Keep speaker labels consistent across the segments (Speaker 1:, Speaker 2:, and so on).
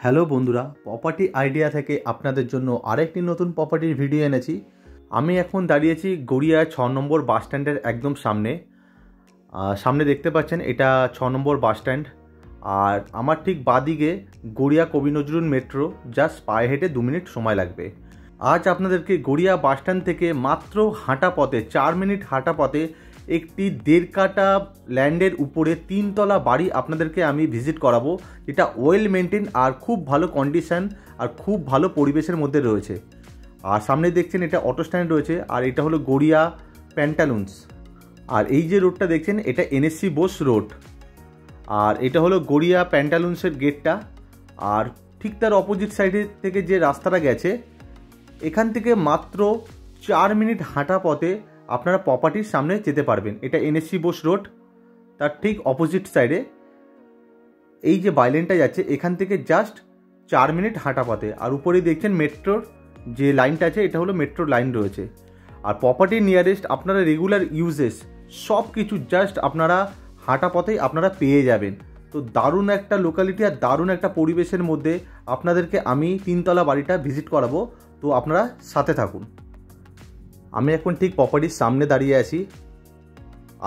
Speaker 1: Hello বন্ধুরা, property idea থেকে আপনাদের জন্য আরেকটি নতুন প্রপার্টির ভিডিও এনেছি। আমি এখন দাঁড়িয়েছি গড়িয়া 6 নম্বর বাস স্ট্যান্ডের একদম সামনে। সামনে দেখতে পাচ্ছেন এটা 6 নম্বর বাস স্ট্যান্ড। আর আমার ঠিক বাদিকে গড়িয়া কবি নজরুল মেট্রো, জাস্ট পায়ে হেঁটে 2 মিনিট সময় লাগবে। আজ আপনাদেরকে গড়িয়া বাস স্ট্যান্ড থেকে মাত্র হাঁটা পথে 4 মিনিট হাঁটা পথে একটি 1.5 কাঠা ল্যান্ডের উপরে 3 তলা বাড়ি আপনাদেরকে আমি ভিজিট করাবো, যেটা ওয়েল মেনটেন আর খুব ভালো কন্ডিশন আর খুব ভালো পরিবেশের মধ্যে রয়েছে। আর সামনে দেখছেন এটা অটো স্ট্যান্ড রয়েছে, আর এটা হলো গড়িয়া প্যান্টালুন্স। আর এই যে রোডটা দেখছেন এটা এনএসসি বোস রোড। আর এটা হলো গড়িয়া প্যান্টালুন্সের গেটটা। আর ঠিক তার অপোজিট সাইডে থেকে যে রাস্তাটা গেছে, এখান থেকে মাত্র 4 মিনিট হাঁটা পথে আপনারা প্রপার্টির সামনে যেতে পারবেন। এটা এনএসসি বোস রোড, তার ঠিক অপোজিট সাইডে এই যে বাইলেনটা যাচ্ছে, এখান থেকে জাস্ট 4 মিনিট হাঁটা পথে। আর উপরেই দেখছেন মেট্রোর যে লাইনটা আছে, এটা হলো মেট্রোর লাইন রয়েছে। আর প্রপার্টির নিয়ারেস্ট আপনারা রেগুলার ইউজেস সব কিছু জাস্ট আপনারা হাঁটা পথেই আপনারা পেয়ে যাবেন। তো দারুণ একটা লোকালিটি আর দারুণ একটা পরিবেশের মধ্যে আপনাদেরকে আমি 3 তলা বাড়িটা ভিজিট করাবো। তো আপনারা সাথে থাকুন। আমি এখন ঠিক প্রপার্টির সামনে দাঁড়িয়ে আছি।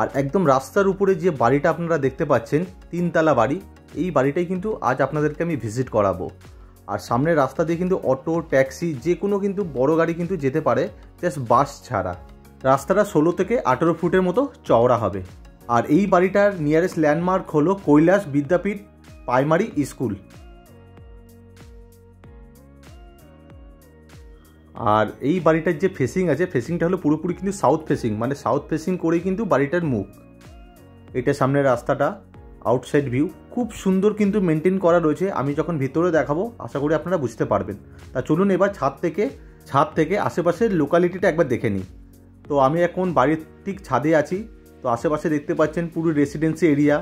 Speaker 1: আর একদম রাস্তার উপরে যে বাড়িটা আপনারা দেখতে পাচ্ছেন 3 তলা বাড়ি, এই বাড়িটাই কিন্তু আজ আপনাদেরকে আমি ভিজিট করাবো। আর সামনের রাস্তা দিয়ে কিন্তু অটো, ট্যাক্সি যে কোনো কিন্তু বড় গাড়ি কিন্তু যেতে পারে, জাস্ট বাস ছাড়া। রাস্তাটা 16 থেকে 18 ফুটের মতো চওড়া হবে। আর এই বাড়িটার নিয়ারেস্ট ল্যান্ডমার্ক হলো কৈলাস বিদ্যাপীঠ প্রাইমারি স্কুল। আর এই বাড়িটার যে ফেসিং আছে, ফেসিংটা হলো পুরোপুরি কিন্তু সাউথ ফেসিং, মানে সাউথ ফেসিং করেই কিন্তু বাড়িটার মুখ। এটা সামনের রাস্তাটা, আউটসাইড ভিউ খুব সুন্দর কিন্তু মেনটেন করা রয়েছে। আমি যখন ভিতরে দেখাবো আশা করি আপনারা বুঝতে পারবেন। তা চলুন এবার ছাদ থেকে আশেপাশের লোকালিটিটা একবার দেখে নিই। তো আমি এখন বাড়ির ঠিক ছাদে আছি। তো আশেপাশে দেখতে পাচ্ছেন পুরো রেসিডেন্সি এরিয়া,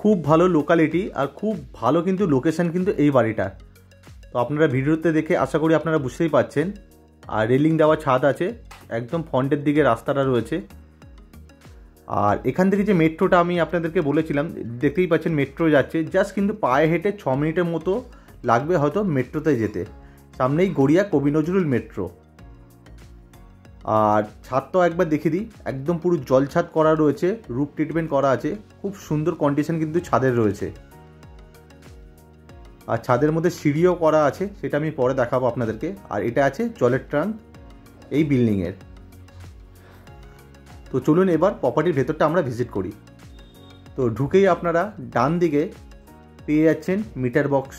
Speaker 1: খুব ভালো লোকালিটি আর খুব ভালো কিন্তু লোকেশন কিন্তু এই বাড়িটা। তো আপনারা ভিডিওতে দেখে আশা করি আপনারা বুঝতেই পারছেন। আর রেলিং দেওয়া ছাদ আছে, একদম ফ্রন্টের দিকে রাস্তাটা রয়েছে। আর এখান থেকে যে মেট্রোটা আমি আপনাদেরকে বলেছিলাম, দেখতেই পাচ্ছেন মেট্রো যাচ্ছে, জাস্ট কিন্তু পায়ে হেঁটে 6 মিনিটের মতো লাগবে হয়তো মেট্রোতে যেতে। সামনেই গড়িয়া কবি নজরুল মেট্রো। আর ছাদটাও একবার দেখিয়ে দিই, একদম পুরো জল ছাদ করা রয়েছে, রুফ ট্রিটমেন্ট করা আছে, খুব সুন্দর কন্ডিশন কিন্তু ছাদের রয়েছে। আর ছাদের মধ্যে সিঁড়িও করা আছে, সেটা আমি পরে দেখাবো আপনাদেরকে। আর এটা আছে জলের ট্যাঙ্ক এই বিল্ডিংয়ের। তো চলুন এবার প্রপার্টির ভেতরটা আমরা ভিজিট করি। তো ঢুকেই আপনারা ডান দিকে পেয়ে যাচ্ছেন মিটার বক্স।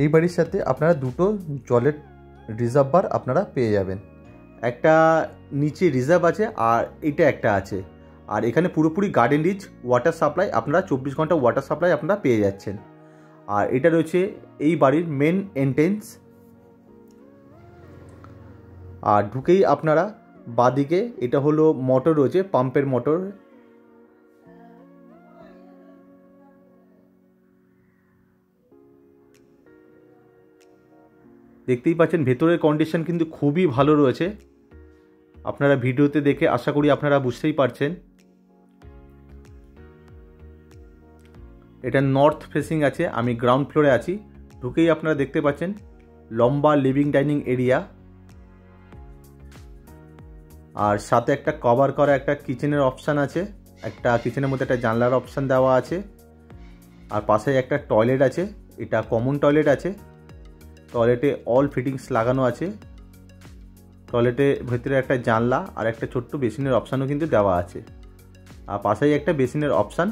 Speaker 1: এই বাড়ির সাথে আপনারা দুটো জলের রিজার্ভার আপনারা পেয়ে যাবেন। একটা নিচে রিজার্ভ আছে আর এটা একটা আছে। আর এখানে পুরোপুরি গার্ডেন রিচ ওয়াটার সাপ্লাই, আপনারা 24 ঘন্টা ওয়াটার সাপ্লাই আপনারা পেয়ে যাচ্ছেন। আর এটা রয়েছে এই বাড়ির মেন এন্ট্রেন্স। আর ঢুকেই আপনারা বাদিকে এটা হলো মোটর রয়েছে, পাম্পের মোটর। দেখতেই পাচ্ছেন ভেতরের কন্ডিশন কিন্তু খুবই ভালো রয়েছে। আপনারা ভিডিওতে দেখে আশা করি আপনারা বুঝতেই পারছেন। এটা নর্থ ফেসিং আছে, আমি গ্রাউন্ড ফ্লোরে আছি। ঢুকেই আপনারা দেখতে পাচ্ছেন লম্বা লিভিং ডাইনিং এরিয়া। আর সাথে একটা কভার করা একটা কিচেনের অপশান আছে, একটা কিচেনের মধ্যে একটা জানলার অপশান দেওয়া আছে। আর পাশে একটা টয়লেট আছে, এটা কমন টয়লেট আছে। টয়লেটে অল ফিটিংস লাগানো আছে। টয়লেটের ভেতরে একটা জানলা আর একটা ছোট্ট বেসিনের অপশানও কিন্তু দেওয়া আছে। আর পাশেই একটা বেসিনের অপশান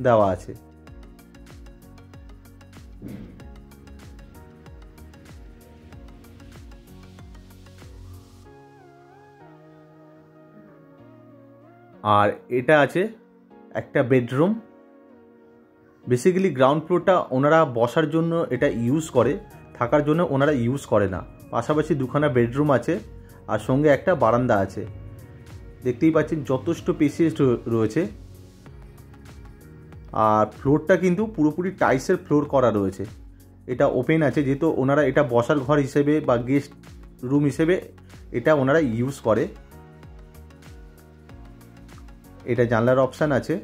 Speaker 1: দেওয়া আছে। আর এটা আছে একটা বেডরুম। বেসিক্যালি গ্রাউন্ড ফ্লোরটা ওনারা বসার জন্য এটা ইউজ করে, থাকার জন্য ওনারা ইউজ করে না। পাশাপাশি দুখানা বেডরুম আছে আর সঙ্গে একটা বারান্দা আছে। দেখতেই পাচ্ছেন যথেষ্ট স্পেসিয়াস রয়েছে। আর ফ্লোরটা কিন্তু পুরোপুরি টাইলসের ফ্লোর করা রয়েছে। এটা ওপেন আছে, যেহেতু ওনারা এটা বসার ঘর হিসেবে বা গেস্ট রুম হিসেবে এটা ওনারা ইউজ করে। এটা জানলার অপশান আছে।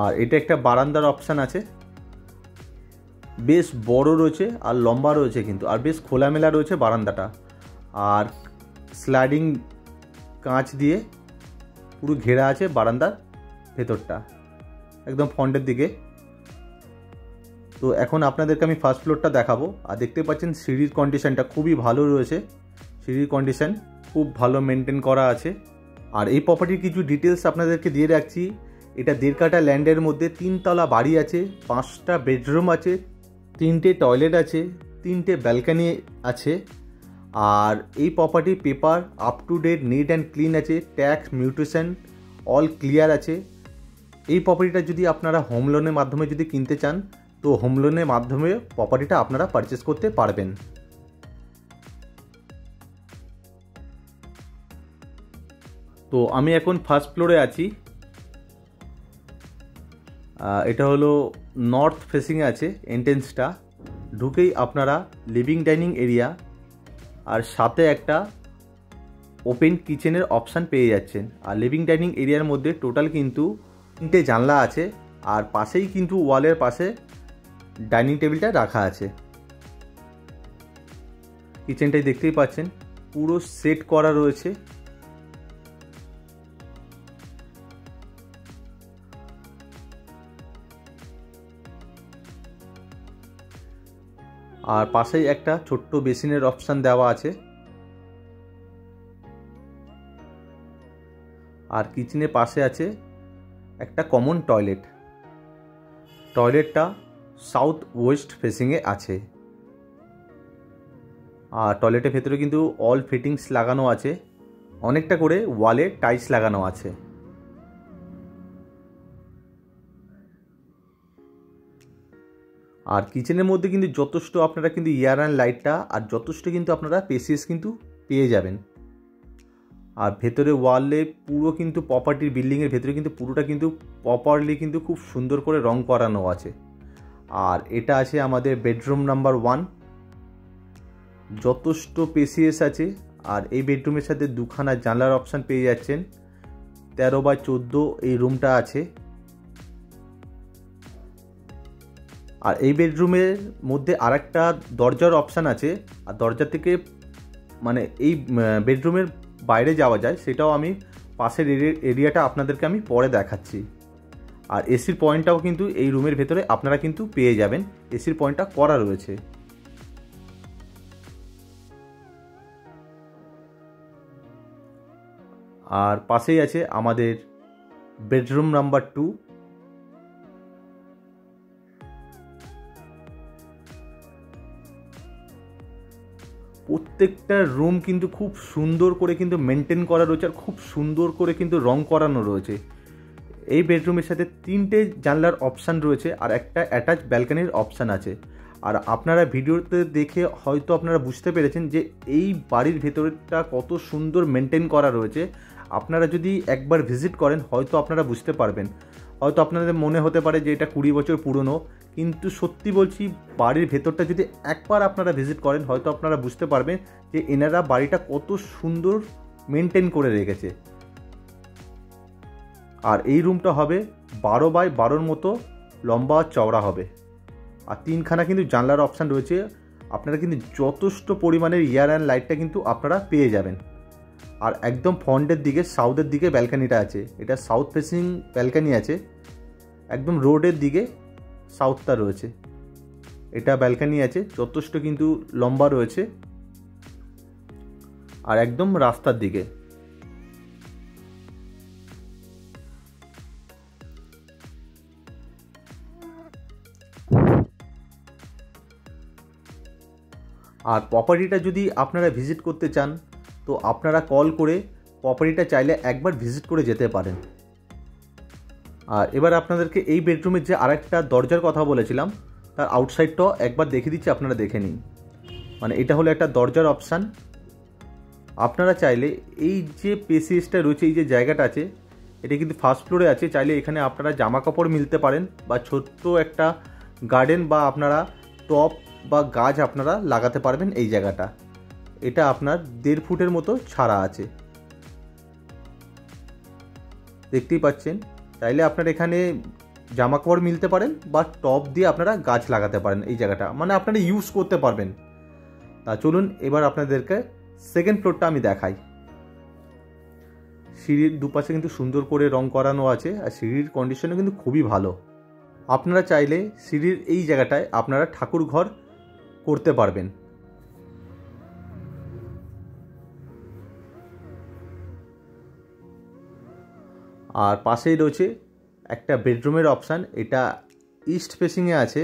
Speaker 1: আর এটা একটা বারান্দার অপশান আছে। বেশ বড় রয়েছে আর লম্বা রয়েছে কিন্তু, আর বেশ খোলামেলা রয়েছে বারান্দাটা। আর স্লাইডিং কাঁচ দিয়ে পুরো ঘেরা আছে বারান্দার ভেতরটা একদম ফ্রন্টের দিকে। তো এখন আপনাদেরকে আমি ফার্স্ট ফ্লোরটা দেখাবো। আর দেখতে পাচ্ছেন সিঁড়ির কন্ডিশনটা খুবই ভালো রয়েছে, সিঁড়ির কন্ডিশন খুব ভালো মেনটেন করা আছে। আর এই প্রপার্টির কিছু ডিটেলস আপনাদেরকে দিয়ে রাখছি। এটা 1.5 কাঠা ল্যান্ডের মধ্যে 3 তলা বাড়ি আছে, 5টা বেডরুম আছে, 3টে টয়লেট আছে, 3টে ব্যালকনি আছে। আর এই প্রপার্টির paper up to date, neat and clean আছে, ট্যাক্স মিউটেশন অল ক্লিয়ার আছে। এই প্রপার্টিটা যদি আপনারা হোম লোনের মাধ্যমে যদি কিনতে চান, তো হোম লোনের মাধ্যমে প্রপার্টিটা আপনারা পারচেস করতে পারবেন। তো আমি এখন ফার্স্ট ফ্লোরে আছি। এটা হলো নর্থ ফেসিংয়ে আছে এন্ট্রেন্সটা। ঢুকেই আপনারা লিভিং ডাইনিং এরিয়া আর সাথে একটা ওপেন কিচেনের অপশান পেয়ে যাচ্ছেন। আর লিভিং ডাইনিং এরিয়ার মধ্যে টোটাল কিন্তু 3টে জানলা আছে, আর পাশেই কিন্তু ওয়ালের পাশে ডাইনিং টেবিলটা রাখা আছে। কিচেনটাই দেখতেই পাচ্ছেন পুরো সেট করা রয়েছে। আর পাশেই একটা ছোট্ট বেসিনের অপশান দেওয়া আছে। আর কিচেনের পাশে আছে একটা কমন টয়লেট। টয়লেটটা সাউথ ওয়েস্ট ফেসিংয়ে আছে। আর টয়লেটের ভেতরে কিন্তু অল ফিটিংস লাগানো আছে, অনেকটা করে ওয়ালে টাইলস লাগানো আছে। আর কিচেনের মধ্যে কিন্তু যথেষ্ট আপনারা কিন্তু এয়ার অ্যান্ড লাইটটা আর যথেষ্ট কিন্তু আপনারা স্পেসিয়াস কিন্তু পেয়ে যাবেন। আর ভেতরে ওয়ালে পুরো কিন্তু প্রপার্টির বিল্ডিংয়ের ভেতরে কিন্তু পুরোটা কিন্তু প্রপারলি কিন্তু খুব সুন্দর করে রং করানো আছে। আর এটা আছে আমাদের বেডরুম নাম্বার 1, যথেষ্ট স্পেসিয়াস আছে। আর এই বেডরুমের সাথে 2খানা জানলার অপশান পেয়ে যাচ্ছেন। 13x14 এই রুমটা আছে। আর এই বেডরুমের মধ্যে আরেকটা দরজার অপশান আছে, আর দরজা থেকে মানে এই বেডরুমের বাইরে যাওয়া যায়, সেটাও আমি পাশের এরিয়াটা আপনাদেরকে আমি পরে দেখাচ্ছি। আর এসির পয়েন্টটাও কিন্তু এই রুমের ভেতরে আপনারা কিন্তু পেয়ে যাবেন, এসির পয়েন্টটা করা রয়েছে। আর পাশেই আছে আমাদের বেডরুম নাম্বার 2। প্রত্যেকটা রুম কিন্তু খুব সুন্দর করে কিন্তু মেনটেন করা রয়েছে, আর খুব সুন্দর করে কিন্তু রং করানো রয়েছে। এই বেডরুমের সাথে 3টে জানলার অপশান রয়েছে, আর একটা অ্যাটাচ ব্যালকনির অপশান আছে। আর আপনারা ভিডিওতে দেখে হয়তো আপনারা বুঝতে পেরেছেন যে এই বাড়ির ভেতরটা কত সুন্দর মেনটেন করা রয়েছে। আপনারা যদি একবার ভিজিট করেন হয়তো আপনারা বুঝতে পারবেন। হয়তো আপনাদের মনে হতে পারে যে এটা 20 বছর পুরনো, কিন্তু সত্যি বলছি বাড়ির ভেতরটা যদি একবার আপনারা ভিজিট করেন হয়তো আপনারা বুঝতে পারবেন যে এনারা বাড়িটা কত সুন্দর মেনটেন করে রেখেছে। আর এই রুমটা হবে 12x12 মতো লম্বা চওড়া হবে। আর 3খানা কিন্তু জানলার অপশান রয়েছে। আপনারা কিন্তু যথেষ্ট পরিমাণের এয়ার অ্যান্ড লাইটটা কিন্তু আপনারা পেয়ে যাবেন। আর একদম ফ্রন্টের দিকে সাউথের দিকে ব্যালকানিটা আছে, এটা সাউথ ফেসিং ব্যালকানি আছে, একদম রোডের দিকে সাউথটা রয়েছে। এটা ব্যালকানি আছে, যথেষ্ট কিন্তু লম্বা রয়েছে আর একদম রাস্তার দিকে। আর প্রপার্টিটা যদি আপনারা ভিজিট করতে চান তো আপনারা কল করে প্রপার্টিটা চাইলে একবার ভিজিট করে যেতে পারেন। আর এবার আপনাদেরকে এই বেডরুমের যে আরেকটা দরজার কথা বলেছিলাম তার আউটসাইডটাও একবার দেখে দিচ্ছি, আপনারা দেখে নিন। মানে এটা হলো একটা দরজার অপশান। আপনারা চাইলে এই যে স্পেসিসটা রয়েছে, এই যে জায়গাটা আছে, এটা কিন্তু ফার্স্ট ফ্লোরে আছে, চাইলে এখানে আপনারা জামা কাপড় মিলতে পারেন বা ছোট্ট একটা গার্ডেন বা আপনারা টব বা গাছ আপনারা লাগাতে পারবেন এই জায়গাটা। এটা আপনার 1.5 ফুটের মতো ছাড়া আছে, দেখতেই পাচ্ছেন। চাইলে আপনার এখানে জামা কাপড় মিলতে পারেন বা টব দিয়ে আপনারা গাছ লাগাতে পারেন। এই জায়গাটা মানে আপনারা ইউজ করতে পারবেন। তা চলুন এবার আপনাদেরকে সেকেন্ড ফ্লোরটা আমি দেখাই। সিঁড়ির দুপাশে কিন্তু সুন্দর করে রং করানো আছে, আর সিঁড়ির কন্ডিশনও কিন্তু খুবই ভালো। আপনারা চাইলে সিঁড়ির এই জায়গাটায় আপনারা ঠাকুর ঘর করতে পারবেন। আর পাশেই রয়েছে একটা বেডরুমের অপশান, এটা ইস্ট ফেসিংয়ে আছে।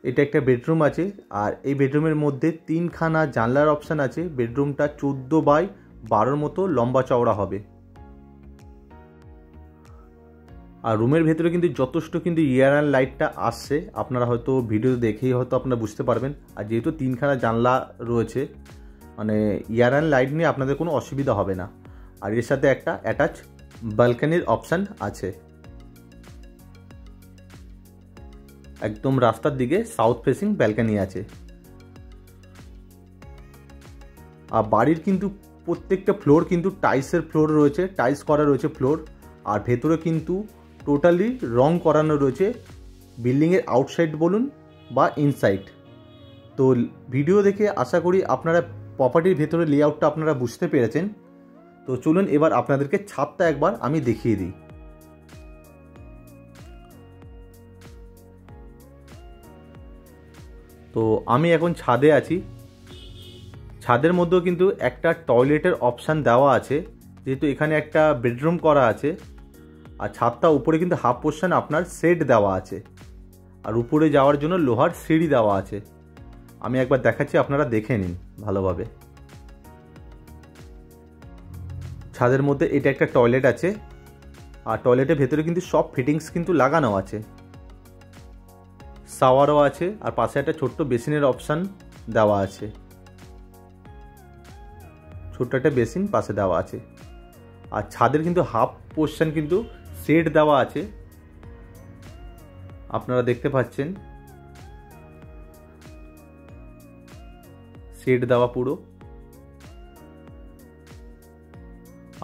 Speaker 1: এটা একটা বেডরুম আছে, আর এই বেডরুমের মধ্যে 3খানা জানলার অপশান আছে। বেডরুমটা 14x12 মতো লম্বা চওড়া হবে। আর রুমের ভেতরে কিন্তু যথেষ্ট কিন্তু ইয়ার অ্যান্ড লাইটটা আসছে, আপনারা হয়তো ভিডিও দেখেই হয়তো আপনারা বুঝতে পারবেন। আর যেহেতু 3খানা জানলা রয়েছে, মানে ইয়ার অ্যান্ড লাইট নিয়ে আপনাদের কোনো অসুবিধা হবে না। আর এর সাথে একটা অ্যাটাচ ব্যালকনির অপশান আছে, একদম রাস্তার দিকে সাউথ ফেসিং ব্যালকনি আছে। আর বাড়ির কিন্তু প্রত্যেকটা ফ্লোর কিন্তু টাইলসের ফ্লোর রয়েছে, টাইলস করা রয়েছে ফ্লোর। আর ভেতরে কিন্তু টোটালি রং করানো রয়েছে, বিল্ডিংয়ের আউটসাইড বলুন বা ইনসাইড। তো ভিডিও দেখে আশা করি আপনারা প্রপার্টির ভেতরে লেআউটটা আপনারা বুঝতে পেরেছেন। তো চলুন এবার আপনাদেরকে ছাদটা একবার আমি দেখিয়ে দিই। তো আমি এখন ছাদে আছি। ছাদের মধ্যেও কিন্তু একটা টয়লেটের অপশান দেওয়া আছে, যেহেতু এখানে একটা বেডরুম করা আছে। আর ছাদটা উপরে কিন্তু হাফ পোর্শন আপনার শেড দেওয়া আছে, আর উপরে যাওয়ার জন্য লোহার সিঁড়ি দেওয়া আছে। আমি একবার দেখাচ্ছি, আপনারা দেখে নিন ভালোভাবে। ছাদের মধ্যে এটা একটা টয়লেট আছে, আর টয়লেটের ভেতরে কিন্তু সব ফিটিংস কিন্তু লাগানো আছে, শাওয়ারও আছে। আর পাশে একটা ছোট্ট বেসিনের অপশান দেওয়া আছে, ছোট্ট একটা বেসিন পাশে দেওয়া আছে। আর ছাদের কিন্তু হাফ পোর্শন কিন্তু শেড দেওয়া আছে, আপনারা দেখতে পাচ্ছেন শেড দেওয়া পুরো।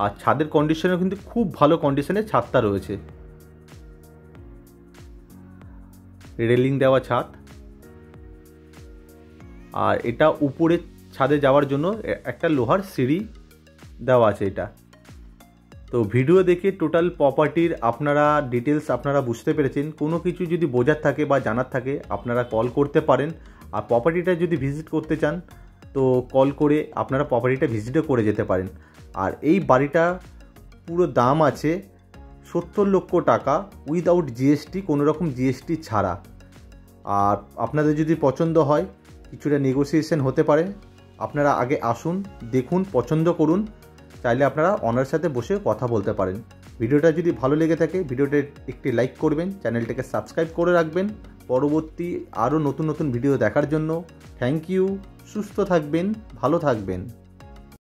Speaker 1: আর ছাদের কন্ডিশনও কিন্তু খুব ভালো কন্ডিশনে ছাদটা রয়েছে, রেলিং দেওয়া ছাদ। আর এটা উপরে ছাদে যাওয়ার জন্য একটা লোহার সিঁড়ি দেওয়া আছে এটা। তো ভিডিও দেখে টোটাল প্রপার্টির আপনারা ডিটেলস আপনারা বুঝতে পেরেছেন। কোনো কিছু যদি বোঝার থাকে বা জানার থাকে আপনারা কল করতে পারেন। আর প্রপার্টিটা যদি ভিজিট করতে চান তো কল করে আপনারা প্রপার্টিটা ভিজিটও করে যেতে পারেন। আর এই বাড়িটা পুরো দাম আছে 70 লক্ষ টাকা উইদাউট জিএসটি, কোনো রকম জিএসটি ছাড়া। আর আপনাদের যদি পছন্দ হয় কিছুটা নেগোসিয়েশন হতে পারে। আপনারা আগে আসুন, দেখুন, পছন্দ করুন, চাইলে আপনারা ওনার সাথে বসে কথা বলতে পারেন। ভিডিওটা যদি ভালো লেগে থাকে ভিডিওটা একটি লাইক করবেন, চ্যানেলটাকে সাবস্ক্রাইব করে রাখবেন পরবর্তী আরও নতুন নতুন ভিডিও দেখার জন্য। থ্যাংক ইউ, সুস্থ থাকবেন, ভালো থাকবেন।